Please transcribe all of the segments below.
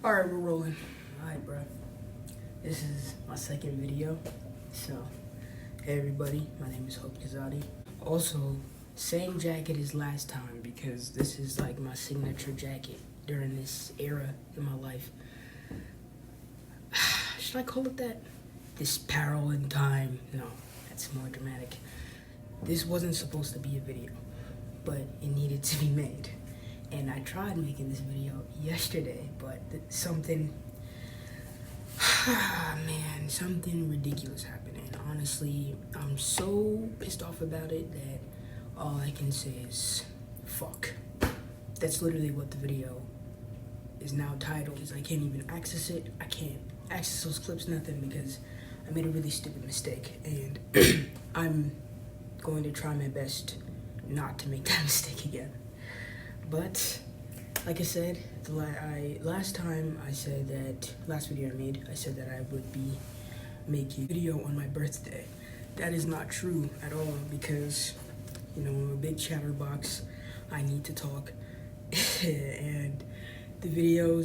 Alright, we're rolling. Alright, bro. This is my second video. So, hey everybody, my name is Hope Kazadi. Also, same jacket as last time because this is like my signature jacket during this era in my life. Should I call it that? This peril in time. No, that's more dramatic. This wasn't supposed to be a video, but it needed to be made. And I tried making this video yesterday, but something ridiculous happened. And honestly, I'm so pissed off about it that all I can say is fuck. That's literally what the video is now titled. Is I can't even access it. I can't access those clips, nothing, because I made a really stupid mistake. And I'm going to try my best not to make that mistake again. But like I said, last video I made, I said that I would be making a video on my birthday. That is not true at all because, you know, I'm a big chatterbox. I need to talk, and the video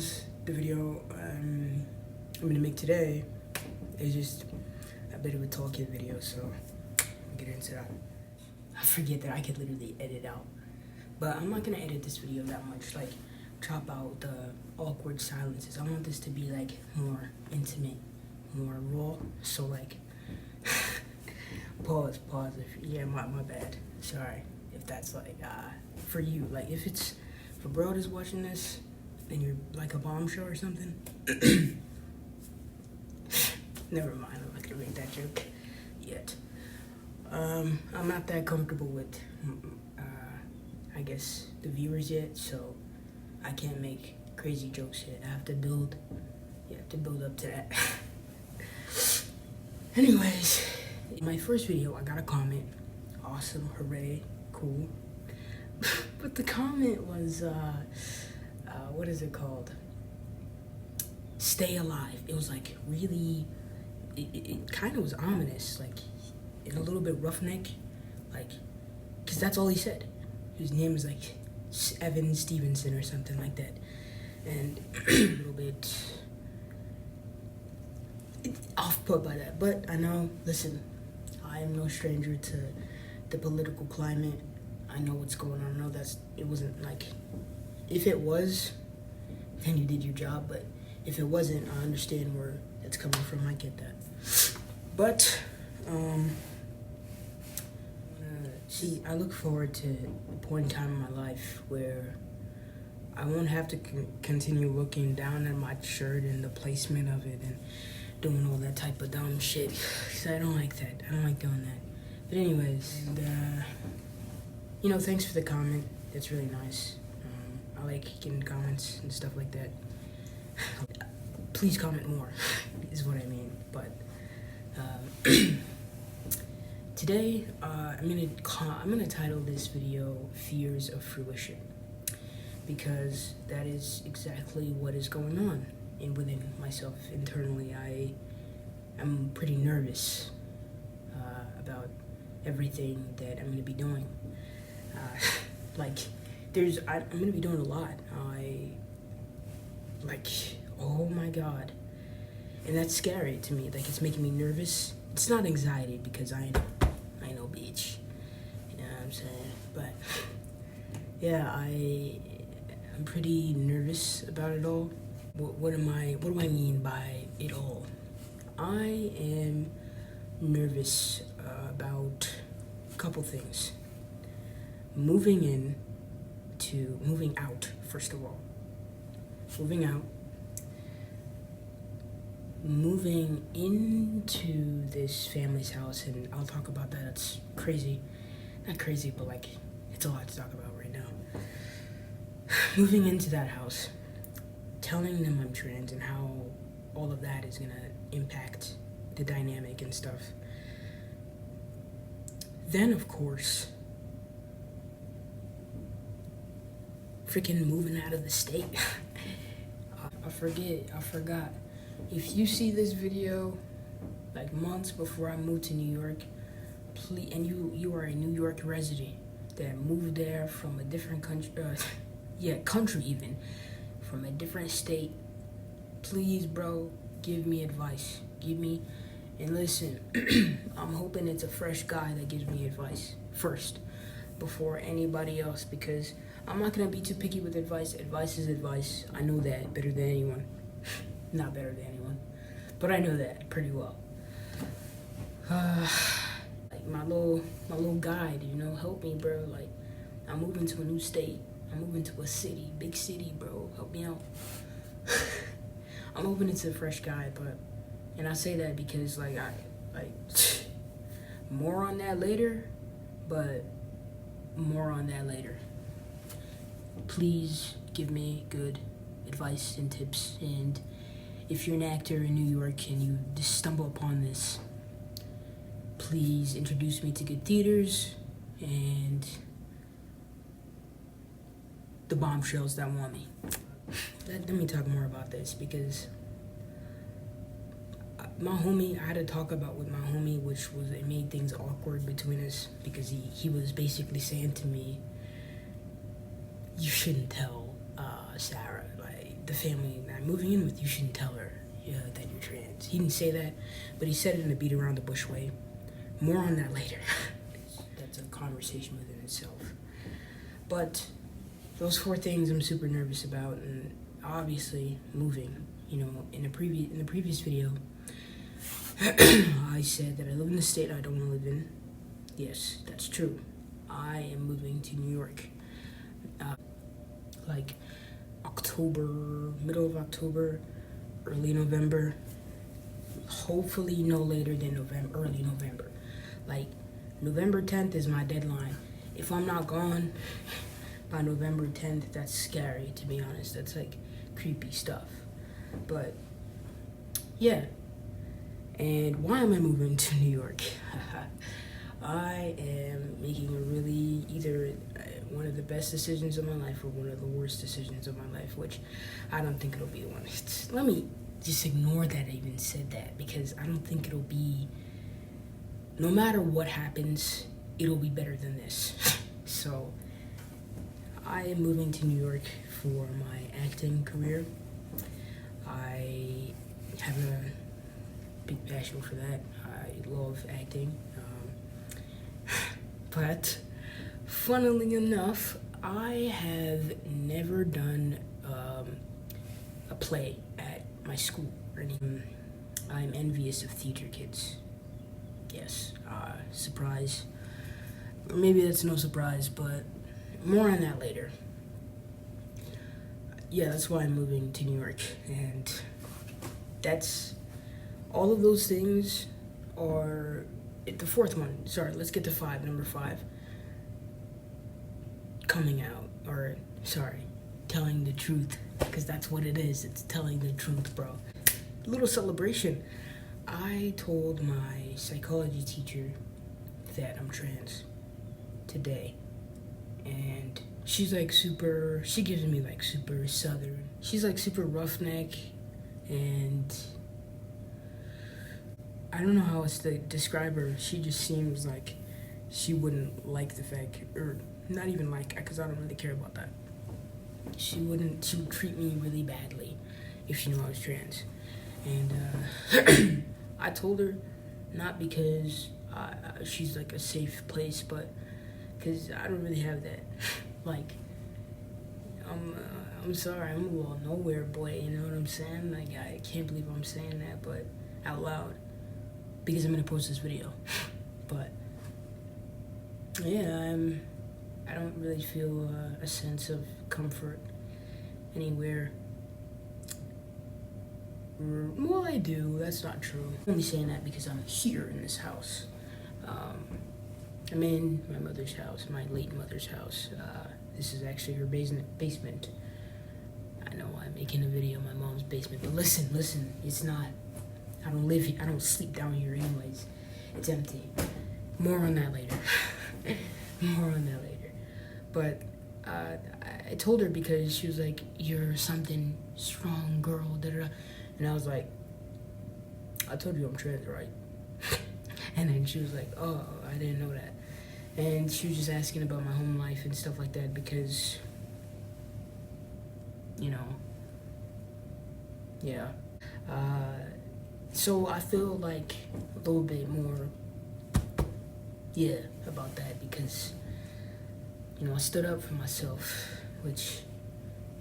I'm gonna make today is just a bit of a talking video. So I'll get into that. I forget that I could literally edit out. But I'm not gonna edit this video that much, like chop out the awkward silences. I want this to be like more intimate, more raw. So like, pause. My bad. Sorry if that's like for you. Like if bro is watching this and you're like a bomb show or something. Never mind. I'm not gonna make that joke yet. I'm not that comfortable with. I guess the viewers yet, so I can't make crazy jokes yet. I have to build up to that. Anyways, in my first video, I got a comment. Awesome, hooray, cool. But the comment was, what is it called? Stay alive. It was like really, it kind of was ominous, like, and a little bit roughneck, like, because that's all he said. His name is like Evan Stevenson or something like that, and a little bit off-put by that. But I know, listen, I am no stranger to the political climate. I know what's going on. I know it wasn't like, if it was, then you did your job. But if it wasn't, I understand where it's coming from. I get that. But see, I look forward to a point in time in my life where I won't have to continue looking down at my shirt and the placement of it and doing all that type of dumb shit. Because I don't like that. I don't like doing that. But anyways, and, you know, thanks for the comment. It's really nice. I like getting comments and stuff like that. Please comment more, is what I mean. But today, I'm gonna title this video "Fears of Fruition" because that is exactly what is going on within myself internally. I am pretty nervous about everything that I'm gonna be doing. I'm gonna be doing a lot. Oh my God, and that's scary to me. Like, it's making me nervous. It's not anxiety because I know, bitch. You know what I'm saying? But yeah, I'm pretty nervous about it all. What do I mean by it all? I am nervous about a couple things. Moving out, first of all. Moving into this family's house, and I'll talk about that. It's crazy. Not crazy, but like, it's a lot to talk about right now. Moving into that house, telling them I'm trans and how all of that is gonna impact the dynamic and stuff. Then, of course, freaking moving out of the state. I forgot. If you see this video like months before I moved to New York, please, and you are a New York resident that moved there from a different country, country even, from a different state, please, bro, give me advice. And listen, I'm hoping it's a fresh guy that gives me advice first before anybody else, because I'm not gonna be too picky with advice. Advice is advice. I know that better than anyone. Not better than anyone, but I know that pretty well. Like my little guide, help me, bro. Like, I'm moving to a new state. I'm moving to a city, big city, bro. Help me out. I'm moving into a fresh guy, and I say that because more on that later, but more on that later. Please give me good advice and tips, and if you're an actor in New York and you just stumble upon this, please introduce me to good theaters and the bombshells that want me. Let me talk more about this, because I had to talk about with my homie, it made things awkward between us, because he was basically saying to me, you shouldn't tell Sarah, like the family that I'm moving in with, you shouldn't tell her that you're trans. He didn't say that, but he said it in a beat around the bush way. More on that later. That's a conversation within itself. But those 4 things I'm super nervous about, and obviously moving. In the previous video, I said that I live in the state I don't want to live in. Yes, that's true. I am moving to New York. Like October, middle of October, early November. Hopefully no later than early November. Like November 10th is my deadline. If I'm not gone by November 10th, that's scary, to be honest. That's like creepy stuff. But yeah. And why am I moving to New York? I am making either one of the best decisions of my life or one of the worst decisions of my life, which I don't think it'll be one. Let me just ignore that I even said that, because I don't think it'll be, no matter what happens, it'll be better than this. So I am moving to New York for my acting career. I have a big passion for that. I love acting. But funnily enough, I have never done a play at my school or anything. I'm envious of theater kids. Yes, surprise. Or maybe that's no surprise, but more on that later. Yeah, that's why I'm moving to New York, and that's all of those things are the 4th one. Sorry, let's get to 5. Number 5. Coming out, or telling the truth, because that's what it is. It's telling the truth, bro. Little celebration. I told my psychology teacher that I'm trans today, and she's like she gives me like super southern. She's like super roughneck, and I don't know how else to describe her. She just seems like she wouldn't like the fact, or not even like, because I don't really care about that. She would treat me really badly if she knew I was trans. And I told her, not because she's like a safe place, but because I don't really have that. Like, I'm sorry, I'm a little nowhere boy, you know what I'm saying? Like, I can't believe I'm saying that, but out loud, because I'm gonna post this video. But yeah, I don't really feel a sense of comfort anywhere. Well, I do. That's not true. I'm only saying that because I'm here in this house. I'm in my mother's house, my late mother's house. This is actually her basement. I know I'm making a video in my mom's basement, but listen, it's not. I don't live here. I don't sleep down here anyways. It's empty. More on that later. But I told her, because she was like, you're something strong girl, da-da-da. And I was like, I told you I'm trans, right? And then she was like, oh, I didn't know that. And she was just asking about my home life and stuff like that, because, yeah. So I feel like a little bit more, yeah, about that because, I stood up for myself, which,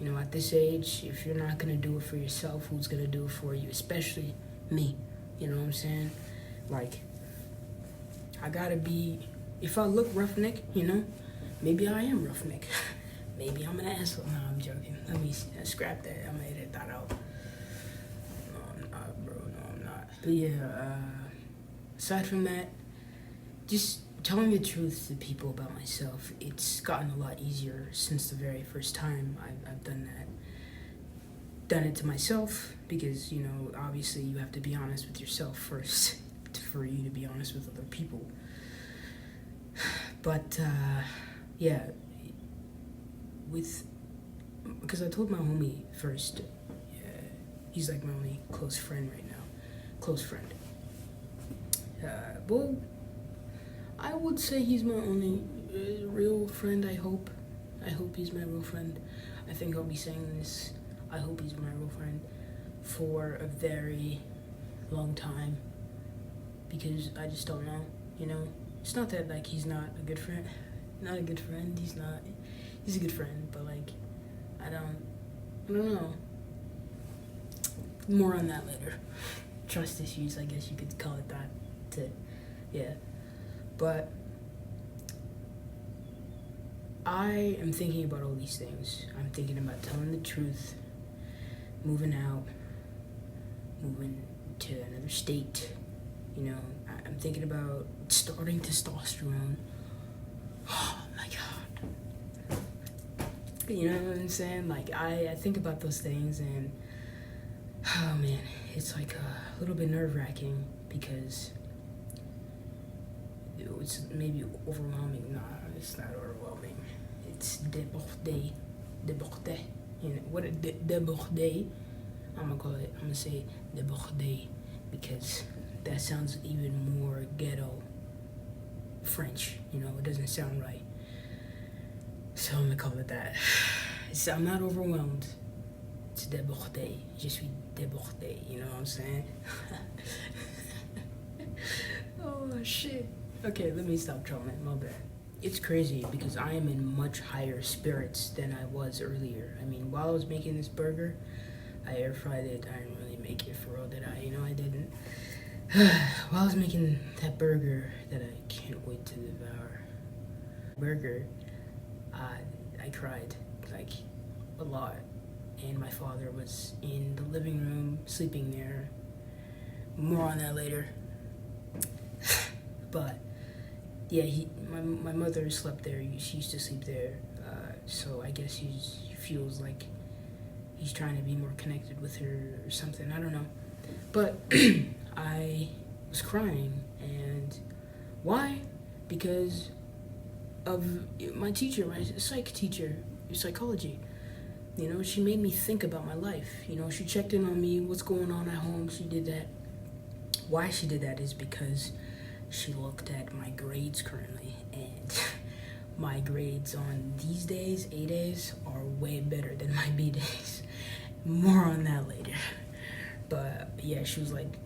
at this age, if you're not gonna do it for yourself, who's gonna do it for you? Especially me, you know what I'm saying? Like, I gotta be, if I look roughneck, maybe I am roughneck. Maybe I'm an asshole. No, I'm joking. Let me scrap that. I'm gonna edit that out. No, I'm not, bro. No, I'm not. But yeah, aside from that, just telling the truth to people about myself, it's gotten a lot easier since the very first time I've done that. Done it to myself because, obviously you have to be honest with yourself first for you to be honest with other people. But, yeah, because I told my homie first, he's like my only close friend right now. Close friend. Well, I would say he's my only real friend, I hope. I hope he's my real friend. I think I'll be saying this. I hope he's my real friend for a very long time. Because I just don't know, It's not that, like, he's not a good friend. Not a good friend. He's a good friend, but, like, I don't know. More on that later. Trust issues, I guess you could call it that. Yeah. But I am thinking about all these things. I'm thinking about telling the truth, moving out, moving to another state. I'm thinking about starting testosterone. Oh my God. You know what I'm saying? Like, I think about those things and, oh man, it's like a little bit nerve-wracking because it's maybe overwhelming. Nah, it's not overwhelming. It's débordé. What a débordé. I'm gonna say débordé because that sounds even more ghetto French. It doesn't sound right. So I'm gonna call it that. I'm not overwhelmed. It's débordé. Je suis débordé. You know what I'm saying? Oh shit. Okay, let me stop trolling. My bad. It's crazy because I am in much higher spirits than I was earlier. I mean, while I was making this burger, I air fried it. I didn't really make it for real, did I? I didn't. While I was making that burger that I can't wait to devour, I cried, like, a lot. And my father was in the living room, sleeping there. More on that later. But, yeah, my mother slept there. She used to sleep there. So I guess he feels like he's trying to be more connected with her or something. I don't know. But I was crying. And why? Because of my teacher, my psych teacher, psychology. She made me think about my life. She checked in on me, what's going on at home. She did that. Why she did that is because she looked at my grades currently, and my grades on these days, A days, are way better than my B days. More on that later. But yeah, she was like,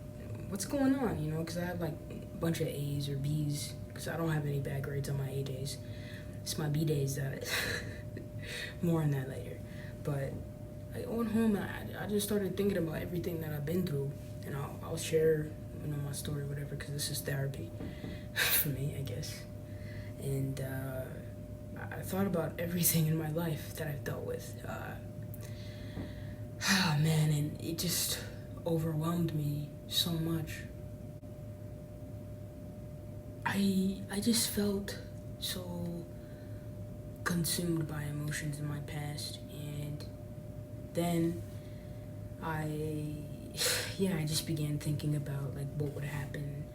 what's going on? Because I have like a bunch of A's or B's, because I don't have any bad grades on my A days. It's my B days that more on that later. But I went home and I just started thinking about everything that I've been through, and I'll share my story or whatever, because this is therapy for me, I guess. And I thought about everything in my life that I've dealt with. Oh man, and it just overwhelmed me so much. I just felt so consumed by emotions in my past, and then I just began thinking about like what would happen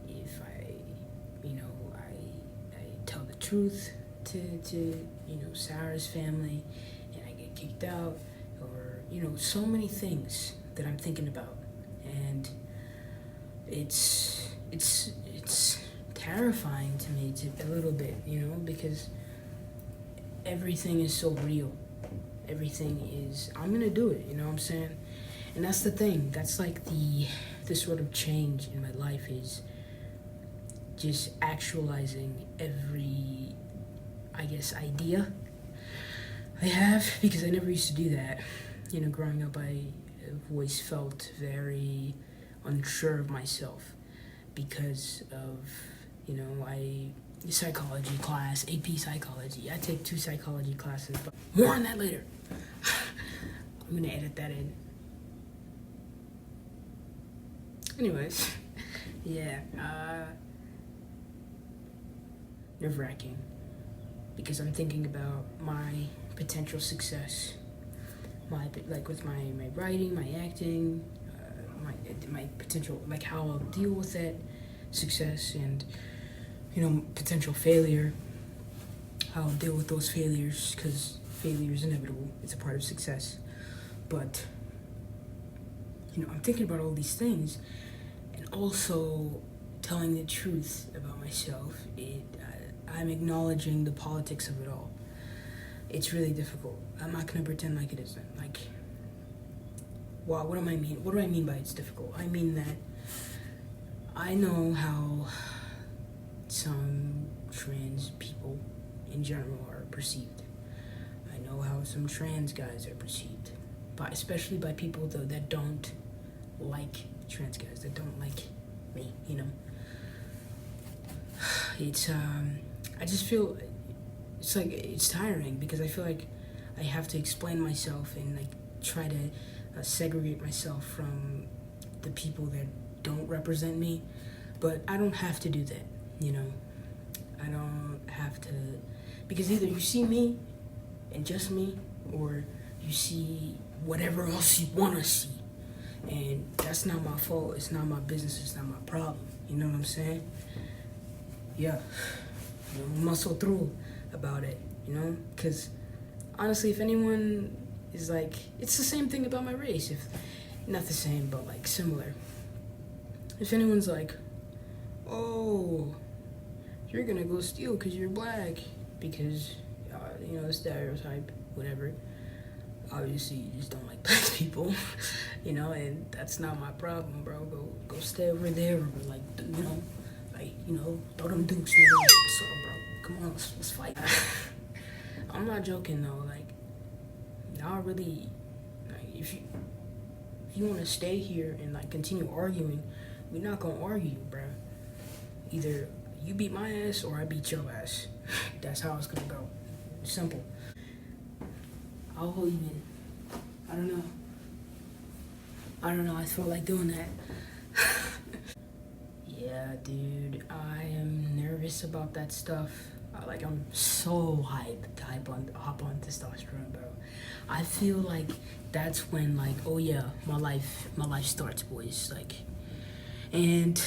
if I tell the truth to Sarah's family and I get kicked out, or so many things that I'm thinking about, and it's terrifying to me a little bit, because everything is so real. Everything is, I'm gonna do it, you know what I'm saying? And that's the thing. That's like the sort of change in my life, is just actualizing every, I guess, idea I have, because I never used to do that. You know, growing up, I always felt very unsure of myself because of, you know, psychology class, AP psychology. I take 2 psychology classes, but more on that later. I'm gonna edit that in. Anyways, yeah, nerve-wracking, because I'm thinking about my potential success, with my writing, my acting, my potential, like how I'll deal with that success, and, you know, potential failure, how I'll deal with those failures, because failure is inevitable. It's a part of success. But, you know, I'm thinking about all these things, and also telling the truth about myself. I'm acknowledging the politics of it all. It's really difficult. I'm not gonna pretend like it isn't. Like, wow, what do I mean by it's difficult? I mean that I know how some trans people in general are perceived. I know how some trans guys are perceived, especially by people though that don't like trans guys, that don't like me, you know. It's I just feel it's like it's tiring, because I feel like I have to explain myself and like try to segregate myself from the people that don't represent me, but I don't have to do that, you know. I don't have to, because either you see me and just me, or you see whatever else you want to see, and that's not my fault. It's not my business. It's not my problem. You know what I'm saying? Yeah, you know, muscle through about it, you know, because honestly, if anyone is like, it's the same thing about my race, if not the same, but like similar. If anyone's like, oh, you're gonna go steal because you're black, because you know, stereotype, whatever. Obviously, you just don't like black people, you know, and that's not my problem, bro. Go stay over there, or like, you know, like, you know, throw them dukes, nigga. What's up, bro? Come on, let's fight. I'm not joking though. Like, y'all really, like, if you want to stay here and like continue arguing, we're not gonna argue, bro. Either you beat my ass or I beat your ass. That's how it's gonna go. Simple. I'll hold you in. I don't know. I feel like doing that. Yeah, dude. I am nervous about that stuff. I'm so hyped to hop on testosterone, bro. I feel like that's when, like, oh yeah, my life starts, boys. Like, and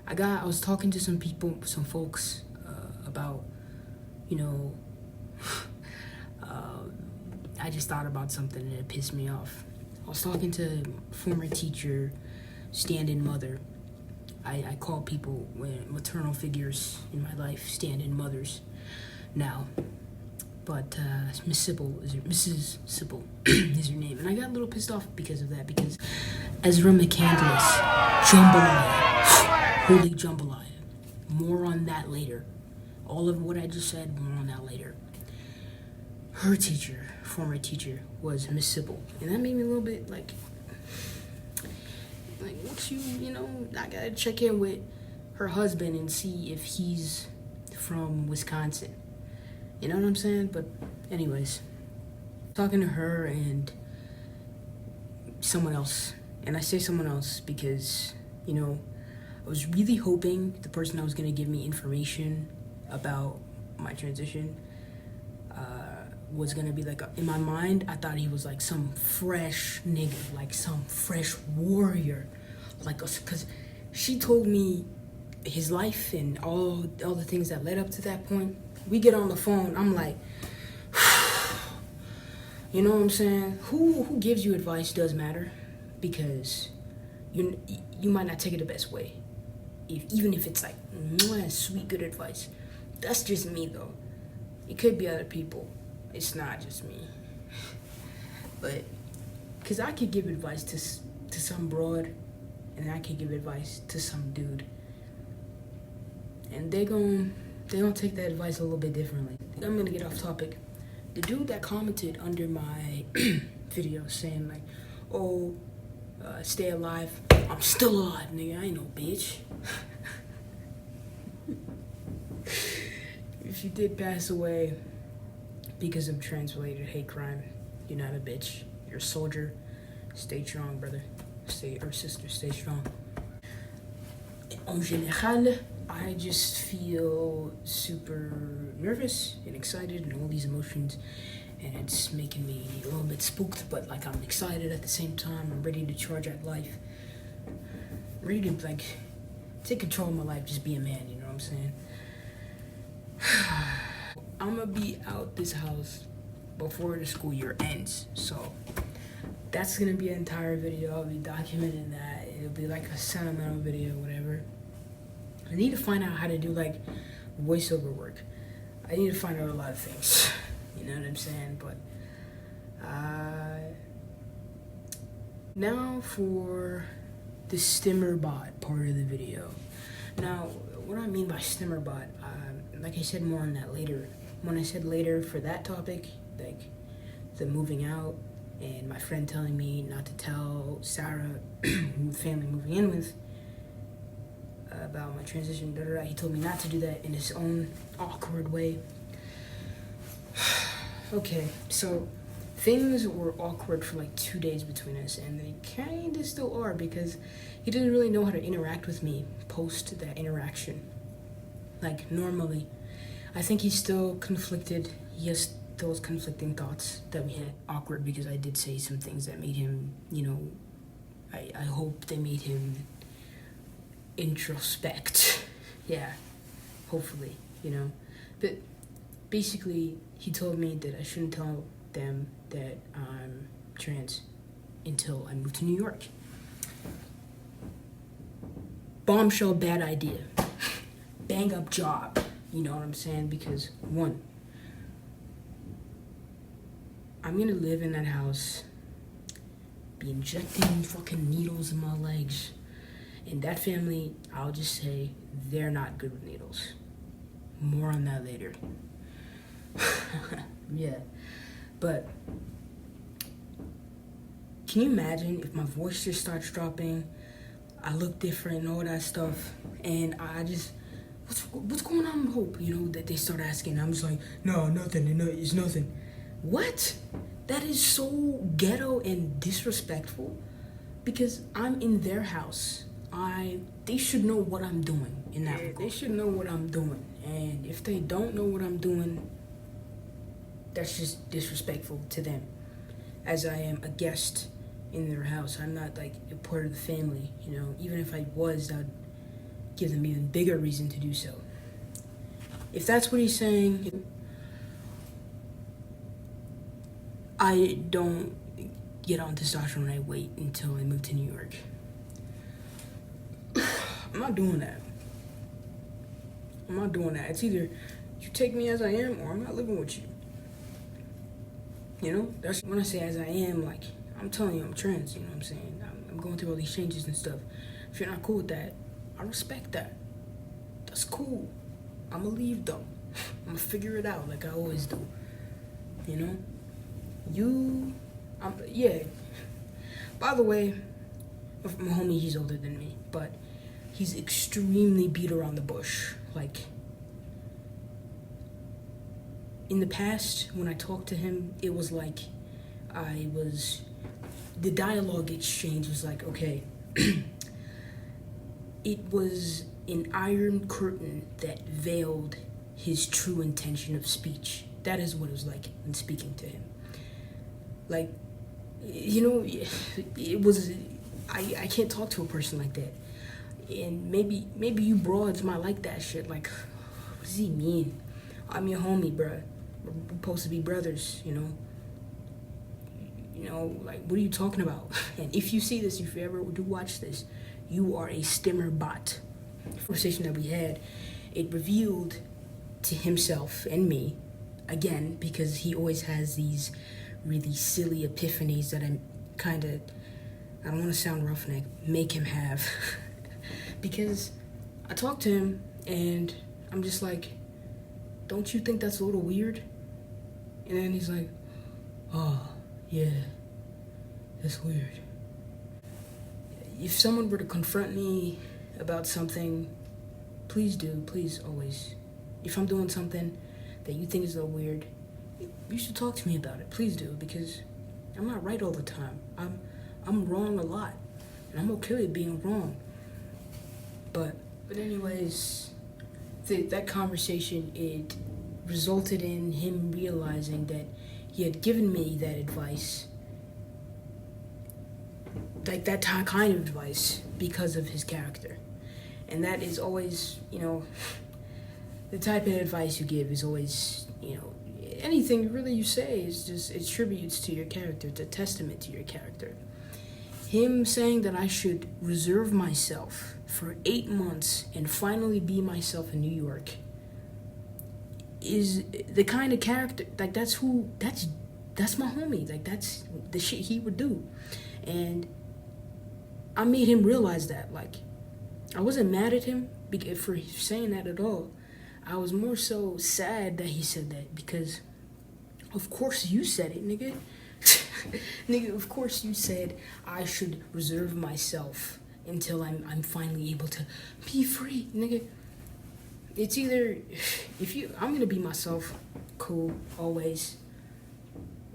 I was talking to some folks about, you know, I just thought about something and it pissed me off. I was talking to former teacher, stand-in mother. I call people, maternal figures in my life, stand-in mothers now. But Mrs. Sybil is her name. And I got a little pissed off because of that, because Ezra McCandless, jambalaya, holy jambalaya. More on that later. All of what I just said, more on that later. Her teacher, former teacher, was Miss Sybil. And that made me a little bit like what you know, I gotta check in with her husband and see if he's from Wisconsin. You know what I'm saying? But anyways, talking to her and someone else. And I say someone else because, you know, I was really hoping the person that was gonna give me information about my transition was gonna be like, in my mind, I thought he was like some fresh nigga, like some fresh warrior, like, cause she told me his life and all the things that led up to that point. We get on the phone, I'm like, you know what I'm saying? Who gives you advice does matter, because you might not take it the best way, even if it's like sweet good advice. That's just me though. It could be other people. It's not just me. But Because I could give advice to some broad, and I could give advice to some dude. And they gonna take that advice a little bit differently. I'm gonna get off topic. The dude that commented under my video saying like, oh, stay alive. I'm still alive, nigga. I ain't no bitch. If you did pass away because of trans-related hate crime, you're not a bitch. You're a soldier. Stay strong, brother. Sister, stay strong. En général, I just feel super nervous and excited and all these emotions, and it's making me a little bit spooked, but like I'm excited at the same time. I'm ready to charge at life. I'm ready to like take control of my life, just be a man, you know what I'm saying? I'm gonna be out this house before the school year ends, so that's gonna be an entire video. I'll be documenting that. It'll be like a sentimental video, whatever. I need to find out how to do like voiceover work. I need to find out a lot of things, you know what I'm saying? But now for the stimmer bot part of the video. Now, what I mean by stimmer bot, like I said more on that later. When I said later for that topic, like the moving out and my friend telling me not to tell Sarah, who the family moving in with, about my transition, he told me not to do that in his own awkward way. Okay, so things were awkward for like 2 days between us, and they kinda still are, because he didn't really know how to interact with me post that interaction. Like normally, I think he's still conflicted. He has those conflicting thoughts that we had. Awkward because I did say some things that made him, you know, I hope they made him introspect. Yeah, hopefully, you know. But basically, he told me that I shouldn't tell them that I'm trans until I move to New York. Bombshell, bad idea. Bang up job, you know what I'm saying? Because one, I'm gonna live in that house, be injecting fucking needles in my legs. In that family, I'll just say they're not good with needles. More on that later. Yeah, but can you imagine if my voice just starts dropping, I look different and all that stuff, and I just, what's going on with Hope? You know, that they start asking, I'm just like, no, nothing, no, it's nothing. What? That is so ghetto and disrespectful, because I'm in their house. They should know what I'm doing in that regard. They should know what I'm doing, and if they don't know what I'm doing, that's just disrespectful to them, as I am a guest in their house. I'm not like a part of the family, you know. Even if I was, I'd give them even bigger reason to do so. If that's what he's saying, I don't get on testosterone. I wait until I move to New York. I'm not doing that. I'm not doing that. It's either you take me as I am, or I'm not living with you. You know, that's when I say as I am, like, I'm telling you I'm trans, you know what I'm saying? I'm going through all these changes and stuff. If you're not cool with that, I respect that. That's cool. I'm gonna leave though. I'm gonna figure it out like I always do. You know? Yeah. By the way, my homie, he's older than me, but he's extremely beat around the bush. Like, in the past, when I talked to him, it was like the dialogue exchange was like, okay, it was an iron curtain that veiled his true intention of speech. That is what it was like when speaking to him. Like, you know, it was, I can't talk to a person like that. And maybe you broads might like that shit. Like, what does he mean? I'm your homie, bruh. We're supposed to be brothers, you know? You know, like, what are you talking about? And if you see this, if you ever do watch this, you are a stimmer bot. The conversation that we had, it revealed to himself and me, again, because he always has these really silly epiphanies that kind of, I don't want to sound roughneck, make him have. Because I talked to him and I'm just like, don't you think that's a little weird? And then he's like, oh, yeah, that's weird. If someone were to confront me about something, please do, please, always. If I'm doing something that you think is a little weird, you should talk to me about it. Please do, because I'm not right all the time. I'm wrong a lot, and I'm okay with being wrong. But anyways, that conversation, it resulted in him realizing that he had given me that advice, like that kind of advice, because of his character. And that is always, the type of advice you give is always, anything really you say is just, it tributes to your character. It's a testament to your character. Him saying that I should reserve myself for 8 months and finally be myself in New York is the kind of character, like, that's my homie. Like, that's the shit he would do. And I made him realize that. Like, I wasn't mad at him for saying that at all. I was more so sad that he said that, because of course you said it, nigga. Nigga, of course you said I should reserve myself until I'm finally able to be free, nigga. It's either, I'm gonna be myself, cool, always.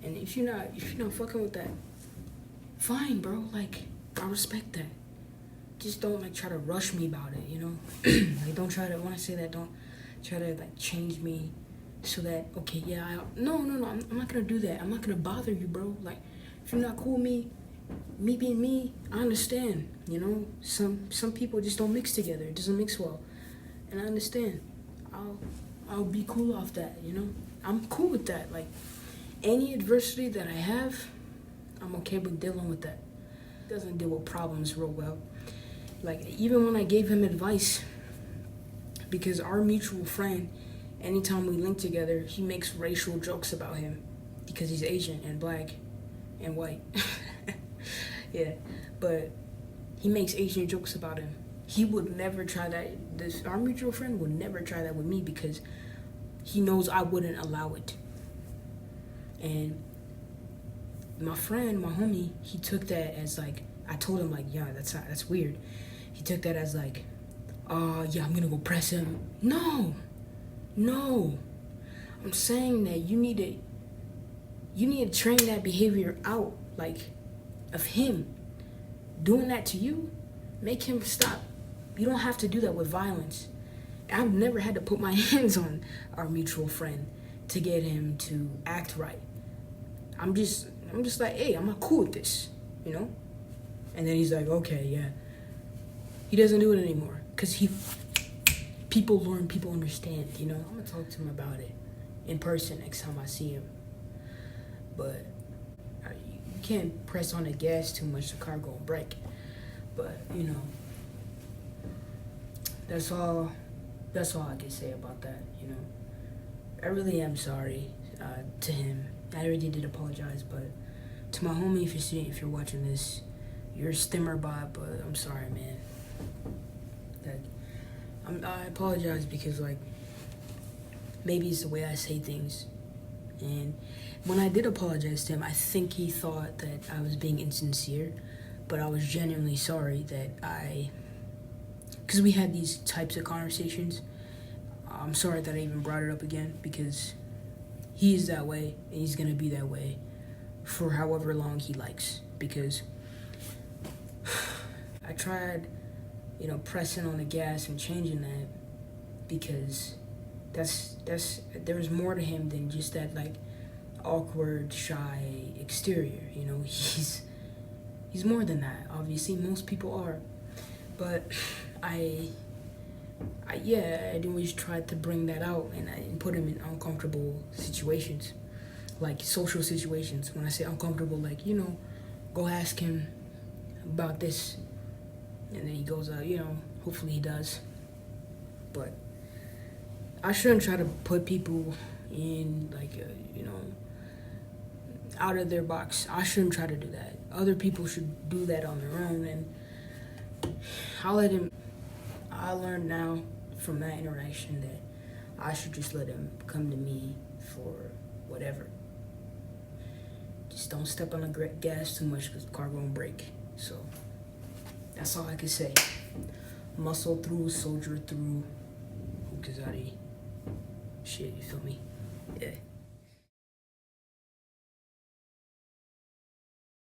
And if you're not fucking with that, fine, bro. Like, I respect that. Just don't, like, try to rush me about it, Like, don't try to, when I say that, don't try to, like, change me so that, okay, yeah, no, I'm not gonna do that. I'm not gonna bother you, bro. Like, if you're not cool with me being me, I understand, Some people just don't mix together. It doesn't mix well. And I understand. I'll be cool off that, I'm cool with that. Like, any adversity that I have, I'm okay with dealing with that. Doesn't deal with problems real well. Like, even when I gave him advice, because our mutual friend, anytime we link together, he makes racial jokes about him because he's Asian and black and white. Yeah, but he makes Asian jokes about him. He would never try that. Our mutual friend would never try that with me because he knows I wouldn't allow it. And my friend, my homie, he took that as like, I told him like, yeah, that's weird. He took that as like, yeah, I'm gonna go press him. No. I'm saying that you need to train that behavior out, like, of him doing that to you. Make him stop. You don't have to do that with violence. I've never had to put my hands on our mutual friend to get him to act right. I'm just like, hey, I'm not cool with this, And then he's like, okay, yeah. He doesn't do it anymore because people learn, people understand, I'm gonna talk to him about it in person next time I see him. But you can't press on the gas too much, the car gonna break. But that's all I can say about that. I really am sorry to him. I already did apologize, but to my homie, if you're watching this, you're a stimmer bot, but I'm sorry, man. I apologize because, like, maybe it's the way I say things. And when I did apologize to him, I think he thought that I was being insincere, but I was genuinely sorry because we had these types of conversations. I'm sorry that I even brought it up again, because he is that way, and he's gonna be that way for however long he likes, because I tried, pressing on the gas and changing that, because there's more to him than just that, like, awkward, shy exterior, he's more than that. Obviously, most people are, but I always tried to bring that out and put him in uncomfortable situations, like social situations. When I say uncomfortable, like, go ask him about this, and then he goes out, hopefully he does. But I shouldn't try to put people in, like, out of their box. I shouldn't try to do that. Other people should do that on their own, and I'll let him. I learned now from that interaction that I should just let him come to me for whatever. Just don't step on the gas too much because the car won't break. So that's all I can say. Muscle through, soldier through, Ukazari. Shit, you feel me? Yeah.